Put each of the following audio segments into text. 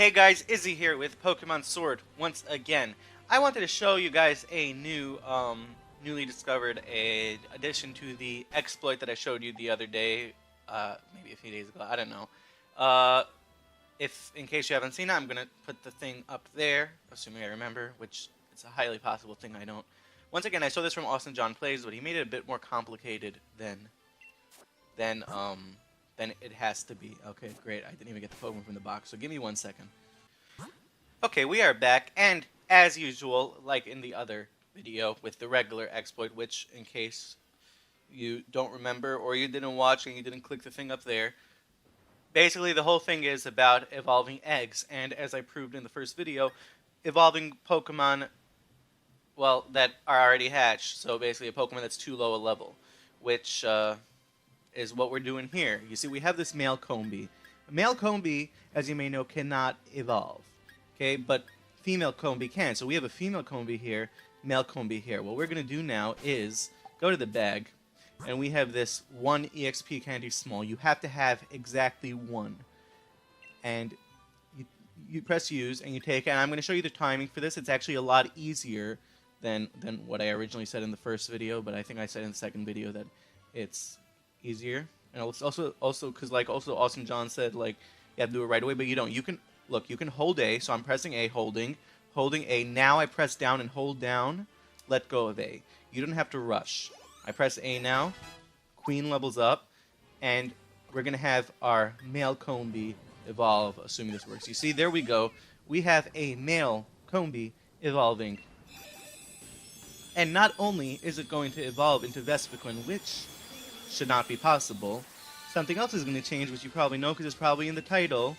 Hey guys, Izzy here with Pokemon Sword once again. I wanted to show you guys a newly discovered addition to the exploit that I showed you the other day, maybe a few days ago. I don't know. Uh, if in case you haven't seen it, I'm gonna put the thing up there, assuming I remember, which it's a highly possible thing I don't. Once again, I saw this from Austin John Plays, but he made it a bit more complicated than than it has to be. Okay, great. I didn't even get the Pokemon from the box, so give me 1 second. Okay, we are back, and as usual, like in the other video with the regular exploit, which in case you don't remember or you didn't watch and you didn't click the thing up there, basically the whole thing is about evolving eggs, and as I proved in the first video, evolving Pokemon, well, that are already hatched, so basically a Pokemon that's too low a level, which is what we're doing here. You see, we have this male Combi. A male Combi, as you may know, cannot evolve. Okay, but female Combi can. So we have a female Combi here, male Combi here. What we're going to do now is go to the bag, and we have this one EXP candy small. You have to have exactly one. And you press use, and you take it. And I'm going to show you the timing for this. It's actually a lot easier than what I originally said in the first video, but I think I said in the second video that it's easier. And it's also because also Austin John said like you have to do it right away, but you don't. You can look. You can hold A. So I'm pressing A, holding A. Now I press down and hold down. Let go of A. You don't have to rush. I press A now. Queen levels up, and we're gonna have our male Combi evolve, assuming this works. You see, there we go. We have a male Combi evolving. And not only is it going to evolve into Vespiquen, which should not be possible, something else is going to change, which you probably know because it's probably in the title.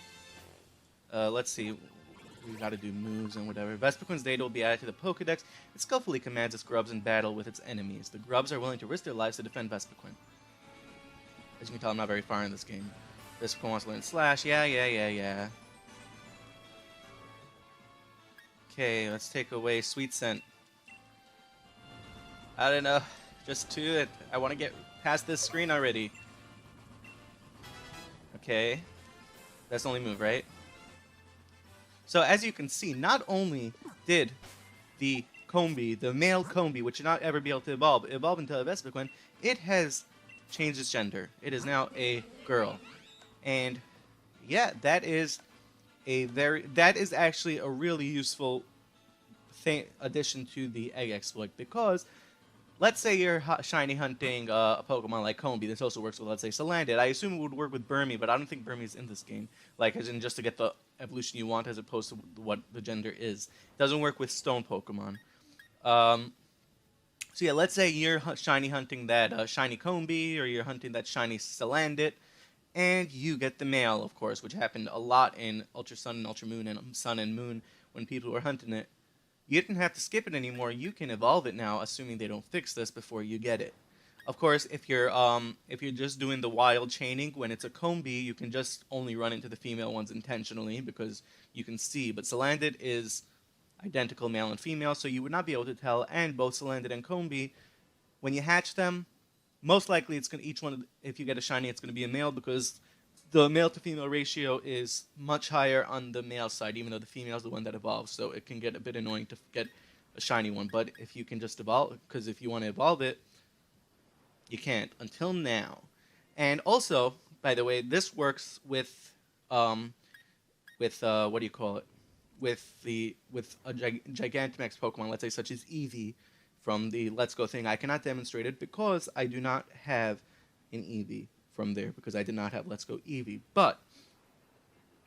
Let's see. We've got to do moves and whatever. Vespiquen's data will be added to the Pokedex. It skillfully commands its grubs in battle with its enemies. The grubs are willing to risk their lives to defend Vespiquen. As you can tell, I'm not very far in this game. Vespiquen wants to learn Slash. Yeah. Okay, let's take away Sweet Scent. I don't know. Just to it. I want to get past this screen already. Okay. That's the only move, right? So as you can see, not only did the Combi, the male Combi, which should not ever be able to evolve into a Vespiquen, it has changed its gender. It is now a girl. And yeah, that is actually a really useful addition to the egg exploit, because let's say you're shiny hunting a Pokemon like Combi. This also works with, let's say, Salandit. I assume it would work with Burmy, but I don't think Burmy's in this game. Like, as in just to get the evolution you want as opposed to what the gender is. It doesn't work with Stone Pokemon. So yeah, let's say you're shiny hunting that shiny Combi, or you're hunting that shiny Salandit, and you get the male, of course, which happened a lot in Ultra Sun and Ultra Moon and Sun and Moon when people were hunting it. You didn't have to skip it anymore. You can evolve it now, assuming they don't fix this before you get it. Of course, if you're just doing the wild chaining, when it's a Combi, you can just only run into the female ones intentionally because you can see. But Salandit is identical male and female, so you would not be able to tell. And both Salandit and Combi, when you hatch them, most likely it's gonna if you get a shiny, it's gonna be a male, because the male to female ratio is much higher on the male side, even though the female is the one that evolves, so it can get a bit annoying to get a shiny one. But if you can just evolve, because if you want to evolve it, you can't until now. And also, by the way, this works with what do you call it? With a Gigantamax Pokemon, let's say such as Eevee from the Let's Go thing. I cannot demonstrate it because I do not have an Eevee from there, because I did not have Let's Go Eevee. But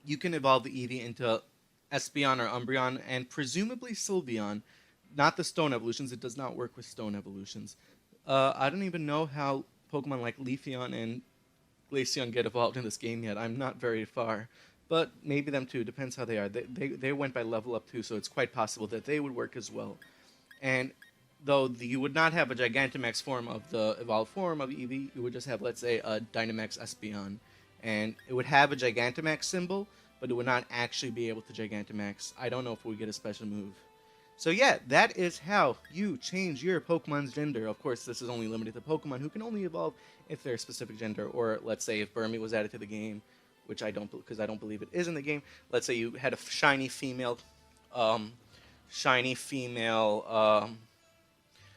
you can evolve the Eevee into Espeon or Umbreon, and presumably Sylveon. Not the Stone evolutions. It does not work with Stone evolutions. I don't even know how Pokemon like Leafeon and Glaceon get evolved in this game yet. I'm not very far. But maybe them too. Depends how they are. They went by level up too, so it's quite possible that they would work as well. And though you would not have a Gigantamax form of the evolved form of Eevee, you would just have, let's say, a Dynamax Espeon. And it would have a Gigantamax symbol, but it would not actually be able to Gigantamax. I don't know if we get a special move. So yeah, that is how you change your Pokemon's gender. Of course, this is only limited to Pokemon who can only evolve if they're a specific gender, or let's say if Burmy was added to the game, which I don't, because I don't believe it is in the game. Let's say you had a um, shiny female,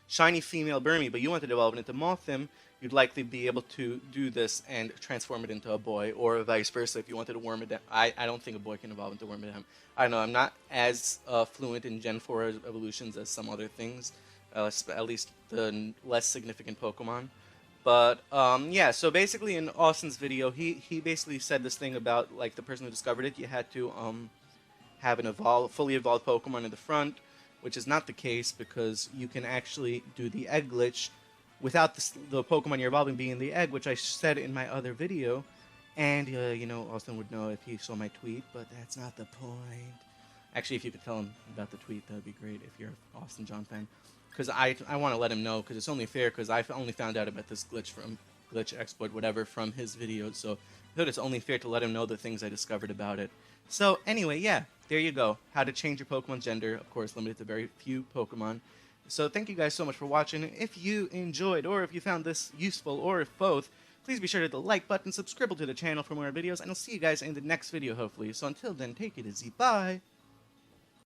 shiny female Burmy, but you want to develop it into Mothim, you'd likely be able to do this and transform it into a boy, or vice versa if you wanted to Wormadam. I don't think a boy can evolve into Wormadam. I don't know, I'm not as fluent in Gen 4 evolutions as some other things, at least the less significant Pokemon. But yeah, so basically in Austin's video, he basically said this thing about, like, the person who discovered it, you had to have an fully evolved Pokemon in the front, which is not the case because you can actually do the egg glitch without the Pokemon you're evolving being the egg, which I said in my other video. And, you know, Austin would know if he saw my tweet, but that's not the point. Actually, if you could tell him about the tweet, that would be great if you're an Austin John fan. Because I want to let him know, because it's only fair, because I only found out about this glitch exploit, whatever, from his videos. So I thought it's only fair to let him know the things I discovered about it. So anyway, yeah, there you go. How to change your Pokemon's gender, of course, limited to very few Pokemon. So thank you guys so much for watching. If you enjoyed, or if you found this useful, or if both, please be sure to hit the like button, subscribe to the channel for more videos, and I'll see you guys in the next video, hopefully. So until then, take it easy. Bye!